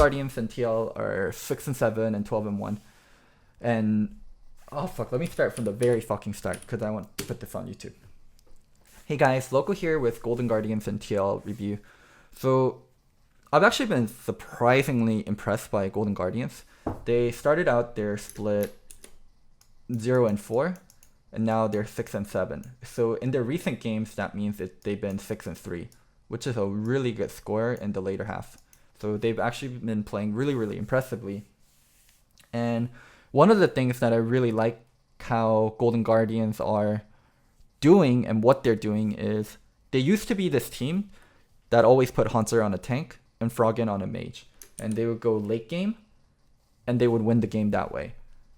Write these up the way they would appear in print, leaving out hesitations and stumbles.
Guardians and TL are 6-7 and 12-1. And oh fuck, let me start from the very fucking start because I want to put this on YouTube. Hey guys, Loco here with Golden Guardians and TL review. So I've actually been surprisingly impressed by Golden Guardians. They started out their split 0-4, and now they're 6-7. So in their recent games, that means that they've been 6-3, which is a really good score in the later half. So they've actually been playing really, really impressively. And one of the things that I really like how Golden Guardians are doing and what they're doing is they used to be this team that always put Hunter on a tank and Froggen on a mage. And they would go late game and they would win the game that way.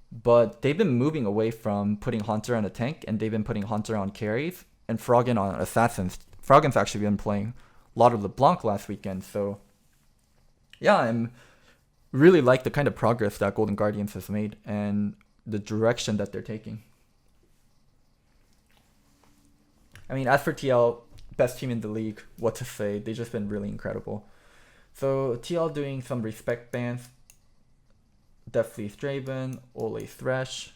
But they've been moving away from putting Hunter on a tank and they've been putting Hunter on carries and Froggen on assassins. Froggen's actually been playing a lot of LeBlanc last weekend. So yeah, I'm really like the kind of progress that Golden Guardians has made and the direction that they're taking. I mean, as for TL, best team in the league, what to say? They've just been really incredible. So TL doing some respect bans. Deathly Draven, Ole Thresh.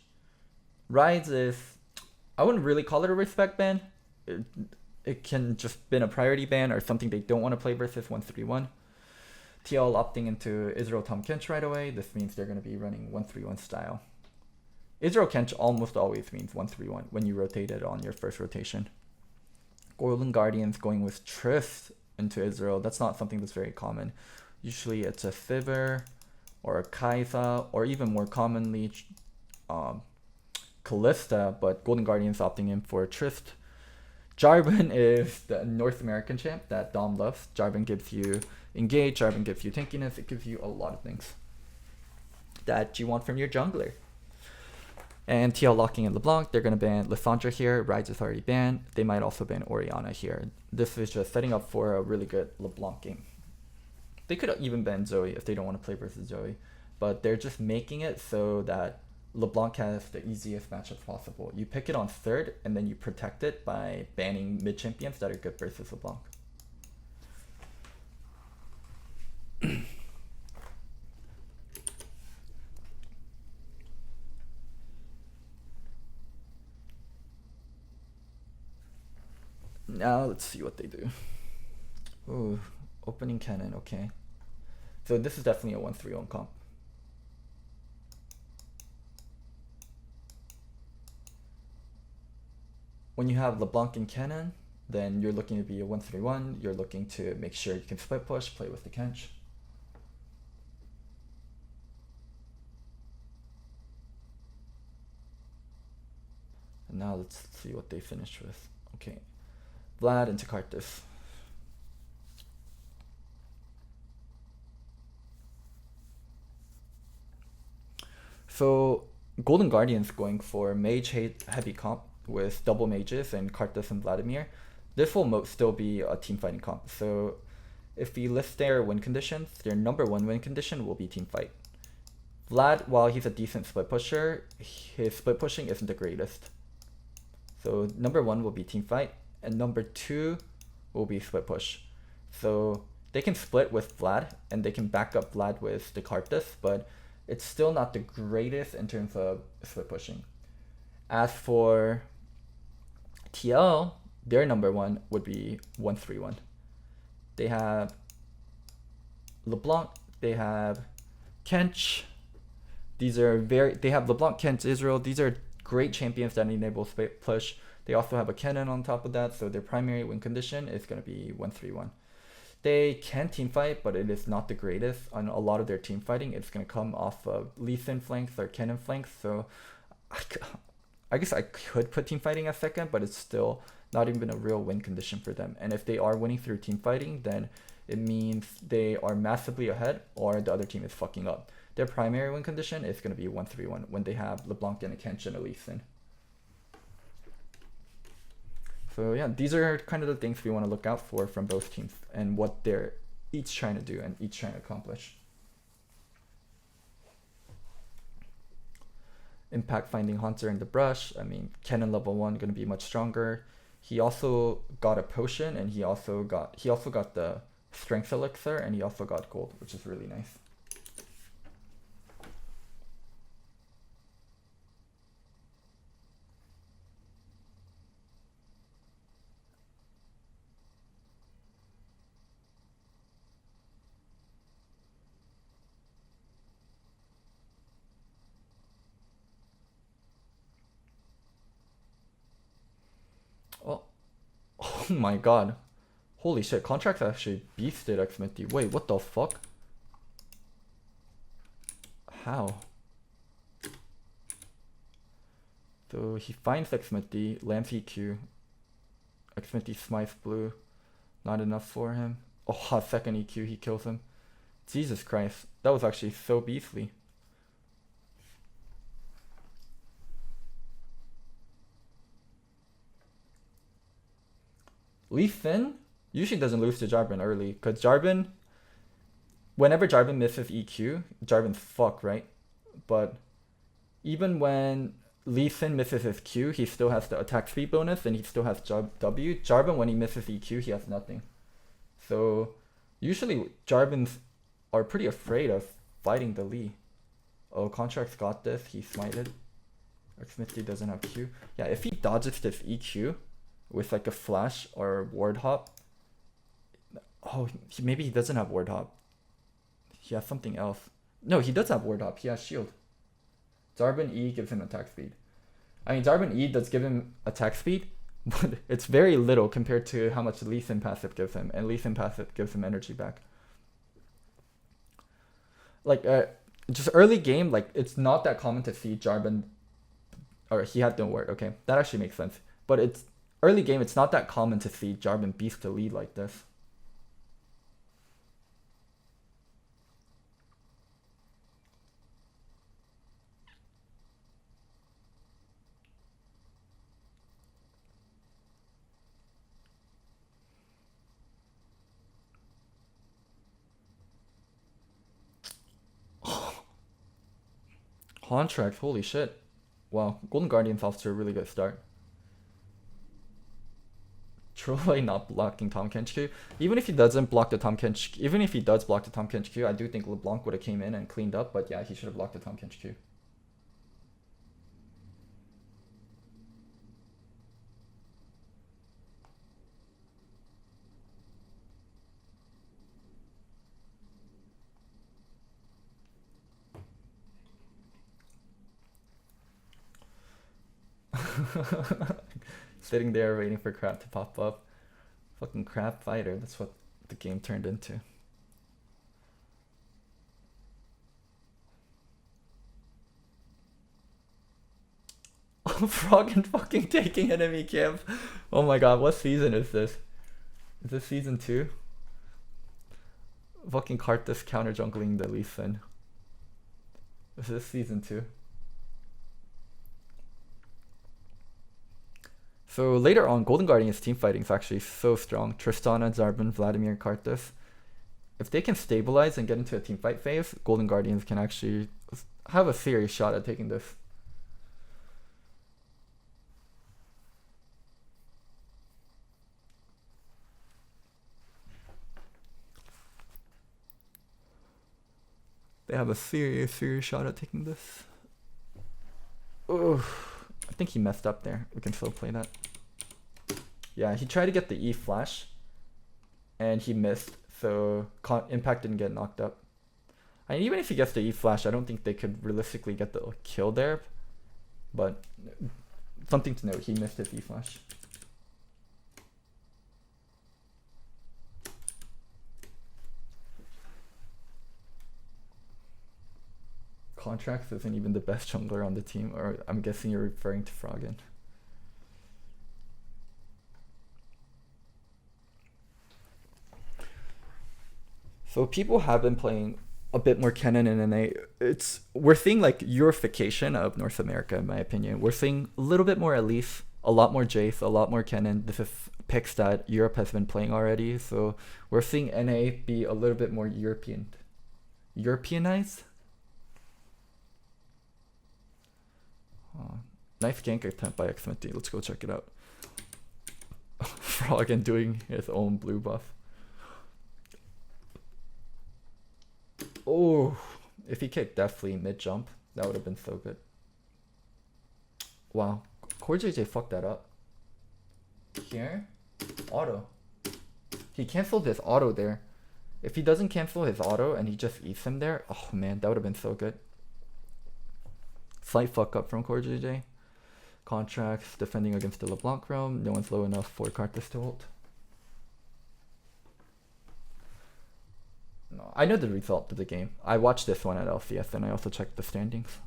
Rides is, I wouldn't really call it a respect ban. It can just been a priority ban or something they don't want to play versus 1-3-1. TL opting into Israel Tom Kench right away. This means they're going to be running 1-3-1 style. Israel Kench almost always means 1-3-1 when you rotate it on your first rotation. Golden Guardians going with Triss into Israel. That's not something that's very common. Usually it's a Sivir or a Kai'Sa, or even more commonly Kalista, but Golden Guardians opting in for Trist. Jarvan is the North American champ that Dom loves. Jarvan gives you engage, Jarvan gives you tankiness, it gives you a lot of things that you want from your jungler. And TL locking in LeBlanc, they're going to ban Lissandra here. Ryze is already banned. They might also ban Orianna here. This is just setting up for a really good LeBlanc game. They could even ban Zoe if they don't want to play versus Zoe. But they're just making it so that LeBlanc has the easiest matchup possible. You pick it on third, and then you protect it by banning mid-champions that are good versus LeBlanc. Now let's see what they do. Ooh, opening cannon, okay. So this is definitely a 1-3-1 comp. When you have LeBlanc and cannon, then you're looking to be a 1-3-1. You're looking to make sure you can split push, play with the Kench. And now let's see what they finish with. Okay. Vlad into Karthus. So Golden Guardians going for mage heavy comp with double mages and Karthus and Vladimir. This will still be a team fighting comp. So if we list their win conditions, their number one win condition will be team fight. Vlad, while he's a decent split pusher, his split pushing isn't the greatest. So number one will be team fight, and number two will be split push. So they can split with Vlad, and they can back up Vlad with the Karthus, but it's still not the greatest in terms of split pushing. As for TL, their number one would be 1-3-1. They have LeBlanc, they have Kench. They have LeBlanc, Kench, Israel. These are great champions that enable split push. They also have a cannon on top of that, so their primary win condition is going to be 1-3-1. They can team fight, but it is not the greatest. On a lot of their team fighting, it's going to come off of Lee Sin flanks or cannon flanks, so I guess I could put team fighting as second, but it's still not even a real win condition for them. And if they are winning through team fighting, then it means they are massively ahead or the other team is fucking up. Their primary win condition is going to be 1-3-1 when they have LeBlanc and a Kench and a Lee Sin. So yeah, these are kind of the things we want to look out for from both teams and what they're each trying to do and each trying to accomplish. Impact finding Hunter in the brush. I mean, cannon level 1 going to be much stronger. He also got a potion, and he also got the strength elixir, and he also got gold, which is really nice. Oh my god. Holy shit, Contracts actually beasted Xminty. Wait, what the fuck? How? So he finds Xminty, lands EQ. Xminty smites blue. Not enough for him. Oh, second EQ, he kills him. Jesus Christ, that was actually so beastly. Lee Sin usually doesn't lose to Jarvan early, because Jarvan, whenever Jarvan misses EQ, Jarvan's fucked, right? But even when Lee Sin misses his Q, he still has the attack speed bonus, and he still has W. Jarvan, when he misses EQ, he has nothing. So usually Jarvans are pretty afraid of fighting the Lee. Oh, Contracts got this. He smited. Xminty doesn't have Q. Yeah, if he dodges this EQ with like a flash or ward hop. Oh, maybe he doesn't have ward hop. He has something else. No, he does have ward hop. He has shield. Jarvan E gives him attack speed. I mean, Jarvan E does give him attack speed, but it's very little compared to how much Lee Sin passive gives him, and Lee Sin passive gives him energy back. Like, just early game, like, it's not that common to see Jarvan, or he had no ward, okay, that actually makes sense. But it's, early game, it's not that common to see Jarvan beast the lead like this. Contract, holy shit. Wow, Golden Guardian's off to a really good start. Troy not blocking Tahm Kench Q. Even if he doesn't block the Tahm Kench, even if he does block the Tahm Kench Q, I do think LeBlanc would have came in and cleaned up, but yeah, he should have blocked the Tahm Kench Q. Sitting there waiting for crap to pop up. Fucking crap fighter, that's what the game turned into. Frog and fucking taking enemy camp. Oh my god, what season is this? Is this season 2? Fucking Karthus counter jungling the Lee Sin. Is this season 2? So later on, Golden Guardian's team fighting is actually so strong. Tristana, Zarbin, Vladimir, Karthus. If they can stabilize and get into a team fight phase, Golden Guardians can actually have a serious shot at taking this. They have a serious shot at taking this. Oh, I think he messed up there. We can still play that. Yeah, he tried to get the E flash, and he missed, so Impact didn't get knocked up. I mean, even if he gets the E flash, I don't think they could realistically get the kill there, but something to note, he missed his E flash. Contracts isn't even the best jungler on the team, or I'm guessing you're referring to Froggen. So people have been playing a bit more Kennen in NA. We're seeing like Eurification of North America, in my opinion. We're seeing a little bit more Elise, a lot more Jace, a lot more Kennen. This is picks that Europe has been playing already. So we're seeing NA be a little bit more Europeanized. Nice gank attempt by Xminty. Let's go check it out. Froggen doing his own blue buff. Oh, if he kicked definitely mid jump, that would have been so good. Wow, Core JJ fucked that up. Here, auto. He canceled his auto there. If he doesn't cancel his auto and he just eats him there, oh man, that would have been so good. Slight fuck up from Core JJ. Contracts defending against the LeBlanc realm. No one's low enough for Karthus to ult. I know the result of the game. I watched this one at LCS and I also checked the standings.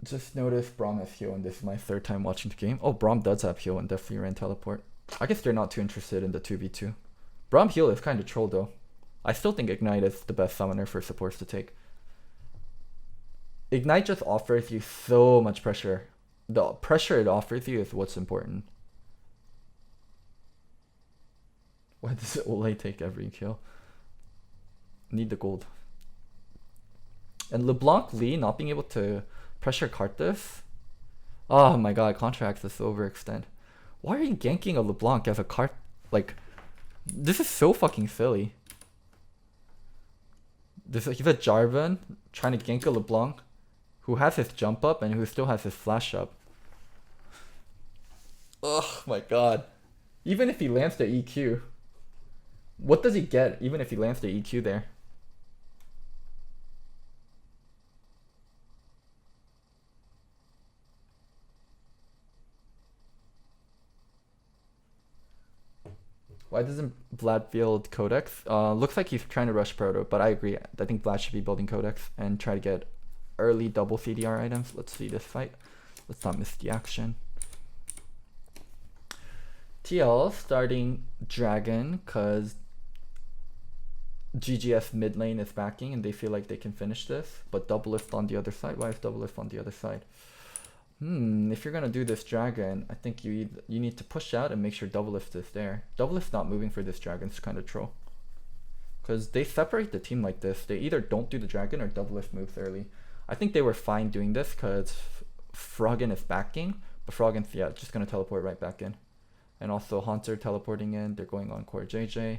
Just noticed Braum has heal, and this is my third time watching the game. Oh, Braum does have heal and definitely ran teleport. I guess they're not too interested in the 2v2. Braum heal is kind of troll though. I still think Ignite is the best summoner for supports to take. Ignite just offers you so much pressure. The pressure it offers you is what's important. Why does Ole take every kill? Need the gold. And LeBlanc Lee not being able to pressure Karthus. Oh my god, contracts this overextend. Why are you ganking a LeBlanc as a cart? Like, this is so fucking silly. He's a Jarvan trying to gank a LeBlanc who has his jump up and who still has his flash up. Oh my god. Even if he lands the EQ, what does he get even if he lands the EQ there? Why doesn't Vlad build Codex? Looks like he's trying to rush Proto, but I agree. I think Vlad should be building Codex and try to get early double CDR items. Let's see this fight. Let's not miss the action. TL starting Dragon because GGS mid lane is backing and they feel like they can finish this, but Doublelift on the other side. Why is Doublelift on the other side? If you're gonna do this Dragon, I think you need to push out and make sure Doublelift is there. Doublelift's not moving for this Dragon, it's kind of troll. Because they separate the team like this. They either don't do the Dragon or Doublelift moves early. I think they were fine doing this because Froggen is backing, but Froggen's, yeah, just gonna teleport right back in. And also Haunter teleporting in, they're going on Core JJ.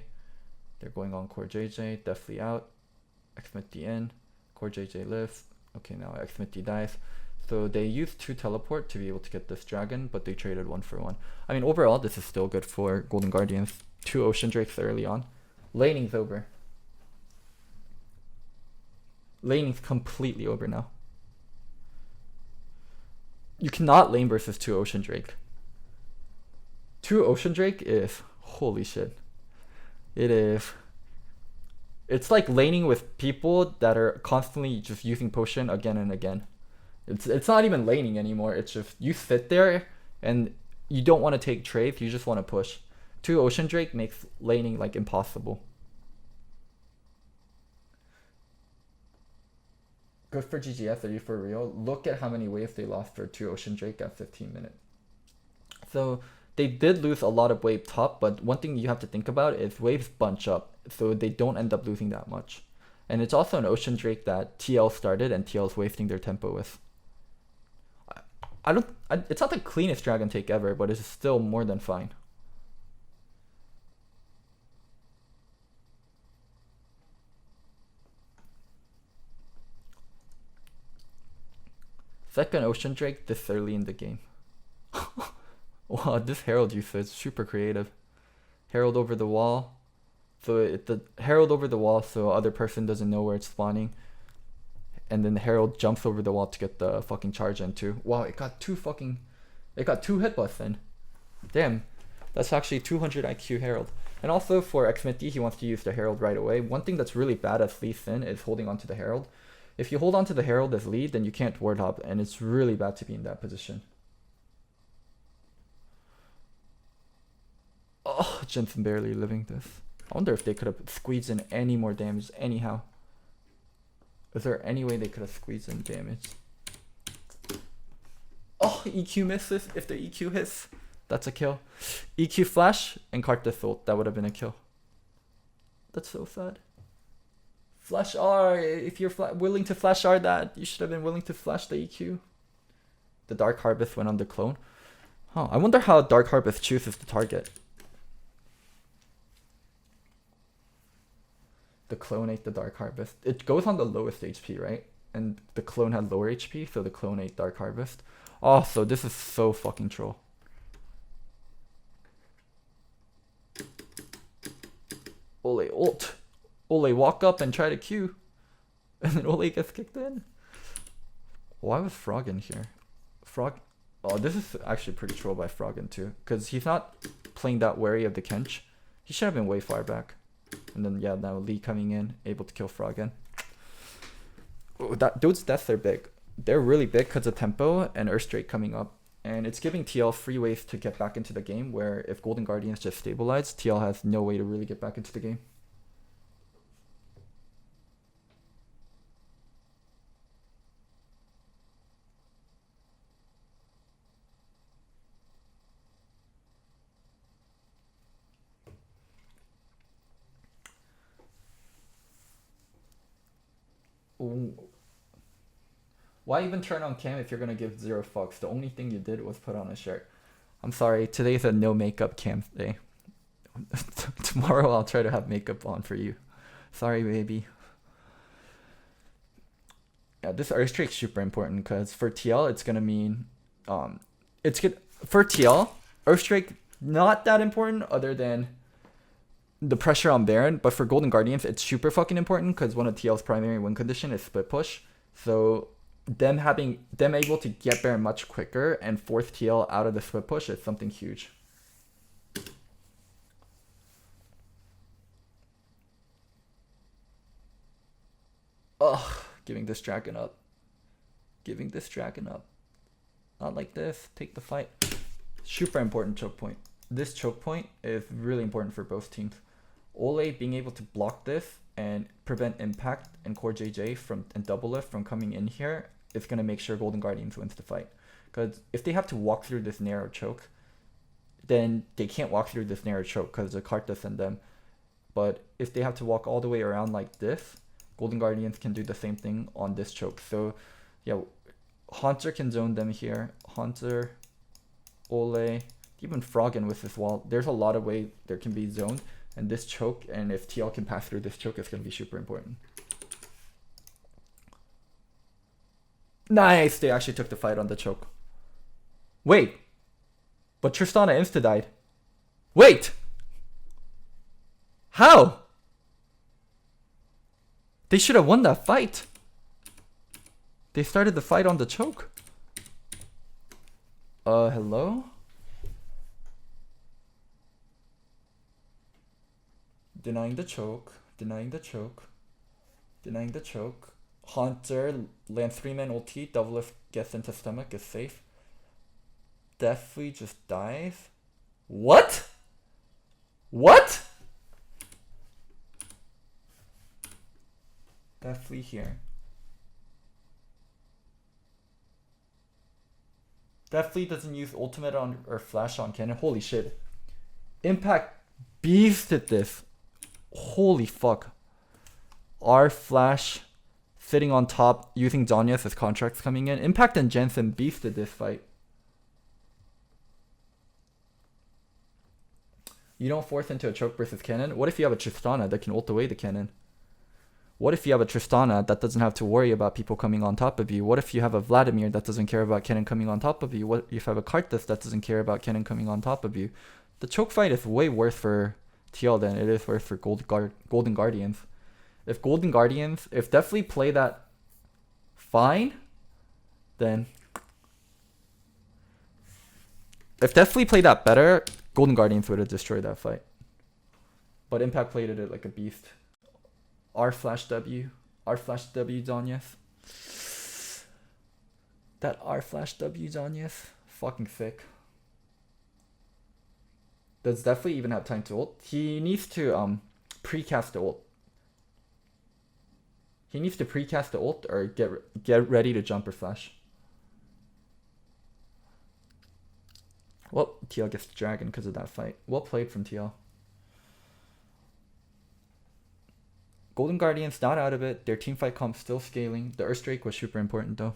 They're going on Core JJ, definitely out. Xmitty in, Core JJ lives. Okay, now Xmitty dies. So they used 2 teleport to be able to get this Dragon, but they traded 1 for 1. I mean, overall, this is still good for Golden Guardians. 2 Ocean Drakes early on. Laning's over. Laning's completely over now. You cannot lane versus 2 Ocean Drake. 2 Ocean Drake is, holy shit. It is. It's like laning with people that are constantly just using potion again and again. It's not even laning anymore. It's just you sit there and you don't want to take trades. You just want to push. 2 Ocean Drake makes laning like impossible. Good for GGS. Are you for real? Look at how many waves they lost for 2 Ocean Drake at 15 minutes. So they did lose a lot of wave top, but one thing you have to think about is waves bunch up, so they don't end up losing that much. And it's also an Ocean Drake that TL started and TL's wasting their tempo with. It's not the cleanest Dragon take ever, but it's still more than fine. Second Ocean Drake this early in the game. Wow, this Herald usage is super creative. Herald over the wall. So the Herald over the wall so other person doesn't know where it's spawning. And then the Herald jumps over the wall to get the fucking charge in too. Wow, it got 2 hitbuffs in. Damn, that's actually 200 IQ Herald. And also for Xmitty, he wants to use the Herald right away. One thing that's really bad as Lee Sin is holding onto the Herald. If you hold onto the Herald as lead, then you can't ward hop, and it's really bad to be in that position. Oh, Jensen barely living this. I wonder if they could have squeezed in any more damage anyhow. Is there any way they could have squeezed in damage? Oh, EQ misses. If the EQ hits, that's a kill. EQ flash and Karthus ult. That would have been a kill. That's so sad. Flash R. If you're willing to flash R that, you should have been willing to flash the EQ. The Dark Harvest went on the clone. Huh. I wonder how Dark Harvest chooses the target. The clone ate the Dark Harvest. It goes on the lowest HP, right? and the clone had lower HP, so the clone ate Dark Harvest. Oh, so this is so fucking troll. Ole ult. Ole walk up and try to Q. And then Ole gets kicked in. Why was Frog in here? Frog... Oh, this is actually pretty troll by Froggen too. Because he's not playing that wary of the Kench. He should have been way far back. And then, yeah, now Lee coming in, able to kill Froggen. Oh, those deaths are big. They're really big because of tempo and Earthstrike coming up. And it's giving TL free ways to get back into the game, where if Golden Guardians just stabilize, TL has no way to really get back into the game. Why even turn on cam if you're gonna give 0 fucks? The only thing you did was put on a shirt. I'm sorry, today's a no makeup cam day. Tomorrow I'll try to have makeup on for you. Sorry, baby. Yeah, this Earthstrake's super important because for TL it's gonna mean it's good for TL. Earthstrake not that important other than the pressure on Baron, but for Golden Guardians it's super fucking important because one of TL's primary win condition is split push. So them able to get Baron much quicker and force TL out of the split push is something huge. Ugh, giving this dragon up. Giving this dragon up. Not like this. Take the fight. Super important choke point. This choke point is really important for both teams. Ole being able to block this and prevent Impact and Core JJ and Double Lift from coming in here is going to make sure Golden Guardians wins the fight. Because if they have to walk through this narrow choke, then they can't walk through this narrow choke because the cart doesn't them. But if they have to walk all the way around like this, Golden Guardians can do the same thing on this choke. So yeah, Haunter can zone them here. Haunter, Ole, even Froggen with this wall. There's a lot of ways there can be zoned. And this choke, and if TL can pass through this choke, it's going to be super important. Nice! They actually took the fight on the choke. Wait! But Tristana insta-died. Wait! How? They should have won that fight. They started the fight on the choke. Hello? Denying the choke, denying the choke, denying the choke. Haunter, land 3-man ulti, double lift gets into stomach, is safe. Deathly just dies. What? What? Deathly here. Deathly doesn't use ultimate on or flash on cannon. Holy shit. Impact beasted this. Holy fuck. R flash sitting on top using Zhonya's as contracts coming in. Impact and Jensen beasted this fight. You don't force into a choke versus cannon. What if you have a Tristana that can ult away the cannon? What if you have a Tristana that doesn't have to worry about people coming on top of you? What if you have a Vladimir that doesn't care about cannon coming on top of you? What if you have a Karthus that doesn't care about cannon coming on top of you? The choke fight is way worse for TL than it is worse for Golden Guardians. If Golden Guardians, if definitely play that fine, then if definitely play that better, Golden Guardians would have destroyed that fight. But Impact played it like a beast. R flash W Zhonya's. That R flash W Zhonya's. Fucking sick. Does definitely even have time to ult. He needs to precast the ult. He needs to precast the ult or get ready to jump or flash. Well, TL gets the dragon because of that fight. Well played from TL. Golden Guardians not out of it. Their teamfight comp still scaling. The Earthstrike was super important though.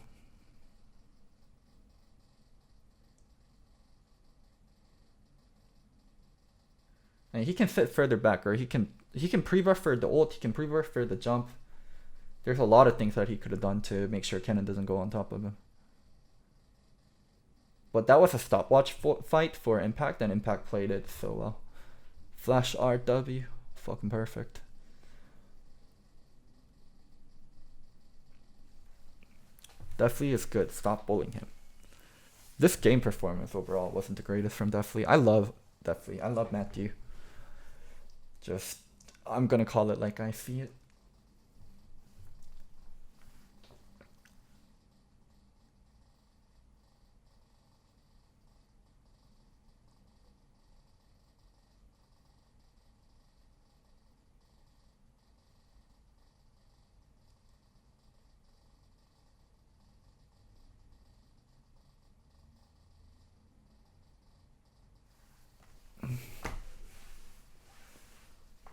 And he can sit further back, or he can pre-buff for the ult, he can pre-buff for the jump. There's a lot of things that he could have done to make sure Kennen doesn't go on top of him. But that was a stopwatch fight for Impact, and Impact played it so well. Flash RW, fucking perfect. Definitely is good. Stop bullying him. This game performance overall wasn't the greatest from Definitely. I love Definitely. I love Matthew. Just, I'm gonna call it like I see it.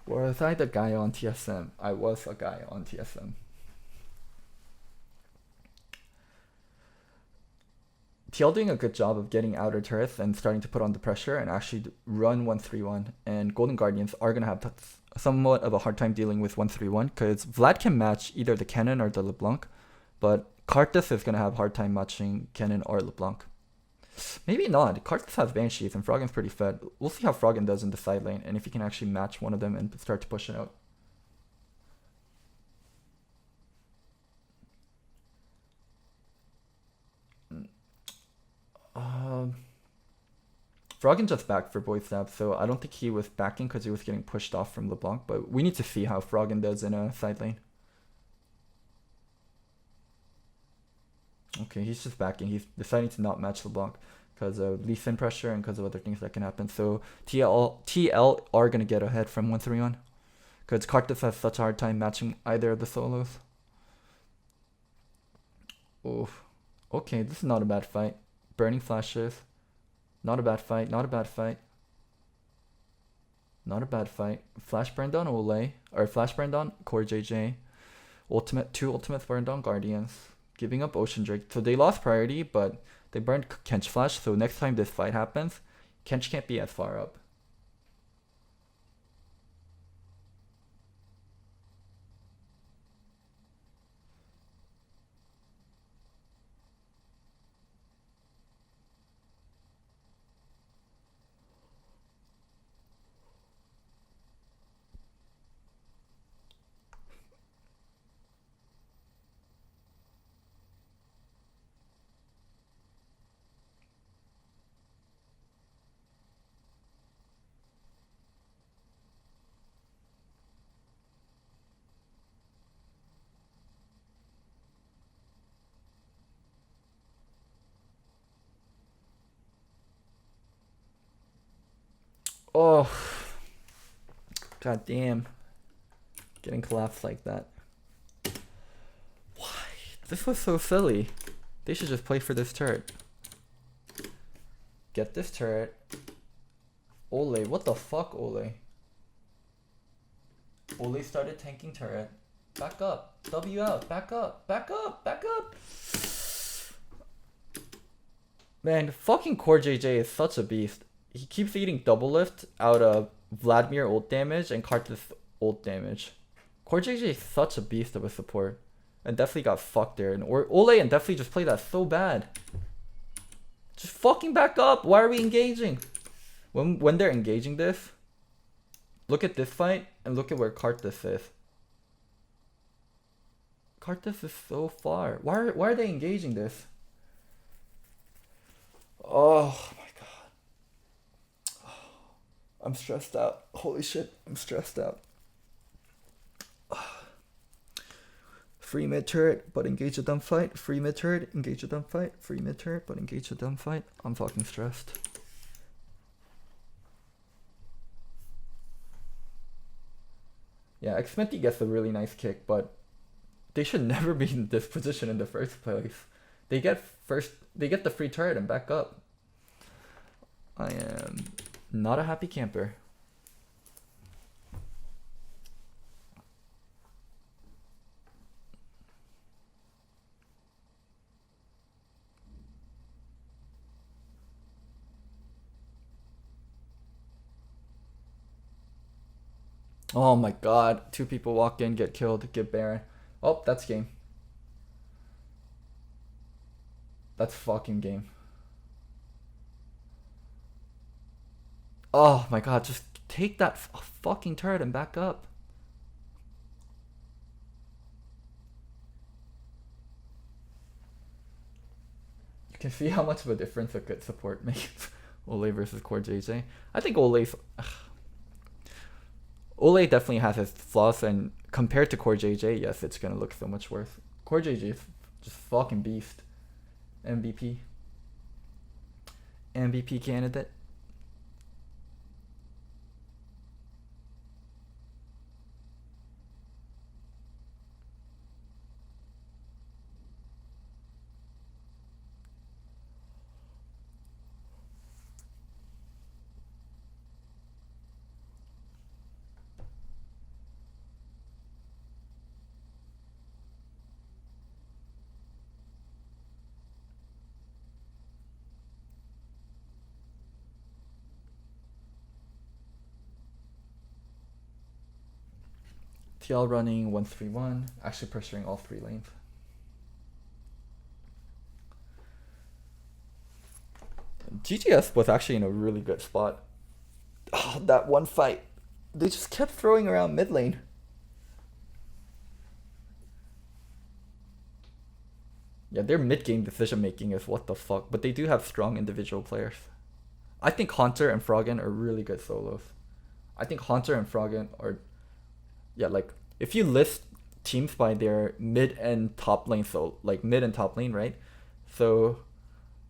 Was I the guy on TSM? I was a guy on TSM. TL doing a good job of getting outer turrets and starting to put on the pressure and actually run 1-3-1. And Golden Guardians are going to have somewhat of a hard time dealing with 1-3-1 because Vlad can match either the Kennen or the LeBlanc, but Karthus is going to have a hard time matching Kennen or LeBlanc. Maybe not. Karthus has Banshees and Froggen's pretty fed. We'll see how Froggen does in the side lane and if he can actually match one of them and start to push it out. Froggen just backed for Boy Stab, so I don't think he was backing because he was getting pushed off from LeBlanc, but we need to see how Froggen does in a side lane. Okay, he's just backing. He's deciding to not match LeBlanc because of Lee Sin pressure and because of other things that can happen. So TL are going to get ahead from 1-3-1 because Karthus has such a hard time matching either of the solos. Oof. Okay, this is not a bad fight. Burning flashes. Not a bad fight. Not a bad fight. Not a bad fight. Flash burned on Ole. Or flash burned on Core JJ. Two ultimates burned on Guardians. Giving up Ocean Drake. So they lost priority, but they burned Kench Flash. So next time this fight happens, Kench can't be as far up. Oh, god damn. Getting collapsed like that. Why? This was so silly. They should just play for this turret. Get this turret. Ole, what the fuck, Ole? Ole started tanking turret. Back up. W out. Back up. Back up. Back up. Man, fucking Core JJ is such a beast. He keeps eating double lift out of Vladimir ult damage and Karthus ult damage. Core JJ is such a beast of a support. And definitely got fucked there. And Ole and definitely just played that so bad. Just fucking back up. Why are we engaging? When they're engaging this, look at this fight and look at where Karthus is. Karthus is so far. Why are they engaging this? Oh my god. I'm stressed out. Holy shit, I'm stressed out. Free mid turret, but engage a dumb fight. Free mid turret, engage a dumb fight. Free mid turret, but engage a dumb fight. I'm fucking stressed. Yeah, Xmenti gets a really nice kick, but they should never be in this position in the first place. They get the free turret and back up. I am not a happy camper. Oh my god, two people walk in, get killed, get Baron. Oh, that's game. That's fucking game. Oh my god, just take that fucking turret and back up. You can see how much of a difference a good support makes. Ole versus Core JJ. I think Ole definitely has his flaws, and compared to Core JJ, yes, it's gonna look so much worse. Core JJ is just fucking beast. MVP candidate. TL running 1-3-1, actually pressuring all 3 lanes. GGS was actually in a really good spot. Oh, that one fight. They just kept throwing around mid lane. Yeah, their mid-game decision making is what the fuck, but they do have strong individual players. I think Haunter and Froggen are really good solos. I think Haunter and Froggen are, yeah, like if you list teams by their mid and top lane, so like mid and top lane, right? So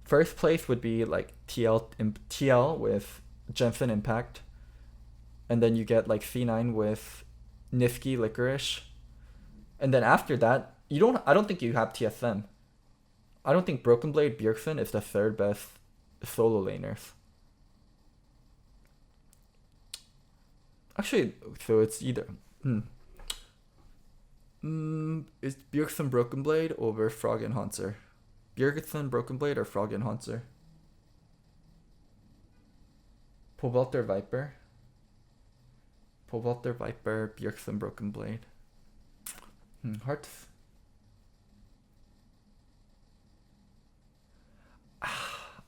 first place would be like TL with Jensen Impact, and then you get like C9 with Niski Licorice, and then after that I don't think you have TSM. I don't think Broken Blade Bjergsen is the 3rd best solo laners. Actually, so it's either is Bjergsen Broken Blade over Froggen Haunter? Bjergsen Broken Blade or Froggen Haunter? Pobelter Viper, Bjergsen Broken Blade. Hard to...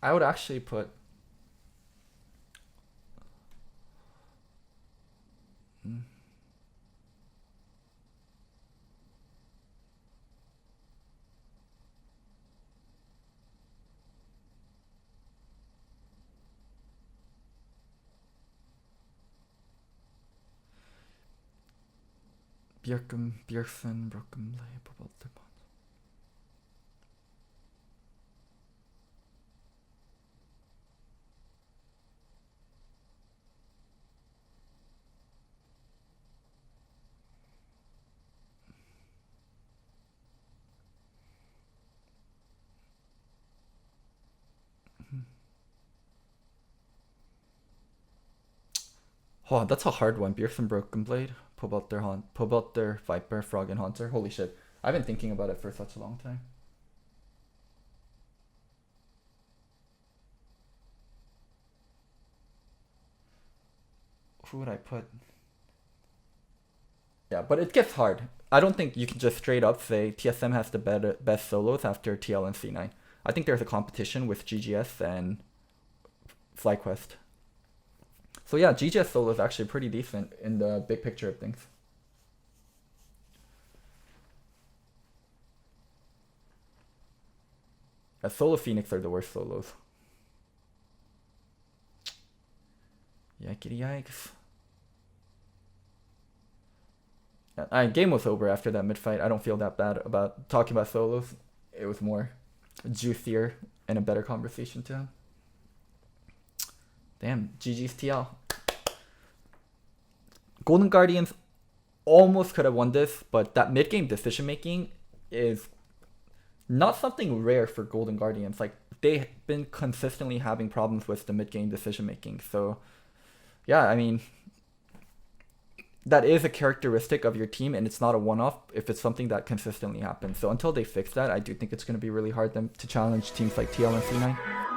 I would actually put Bjergsen Broken Blade, Pobelter. Oh, that's a hard one. Bjergsen Broken Blade, Pobelter Viper, Froggen Haunter. Holy shit. I've been thinking about it for such a long time. Who would I put? Yeah, but it gets hard. I don't think you can just straight up say TSM has the best solos after TL and C9. I think there's a competition with GGS and FlyQuest. So yeah, GGS solo is actually pretty decent in the big picture of things. Solo Phoenix are the worst solos. Yikety yikes. Game was over after that mid fight. I don't feel that bad about talking about solos. It was more juicier and a better conversation to have. Damn, GG's TL. Golden Guardians almost could have won this, but that mid-game decision making is not something rare for Golden Guardians. Like, they've been consistently having problems with the mid-game decision making. So yeah, I mean, that is a characteristic of your team, and it's not a one-off if it's something that consistently happens. So until they fix that, I do think it's going to be really hard to challenge teams like TL and C9.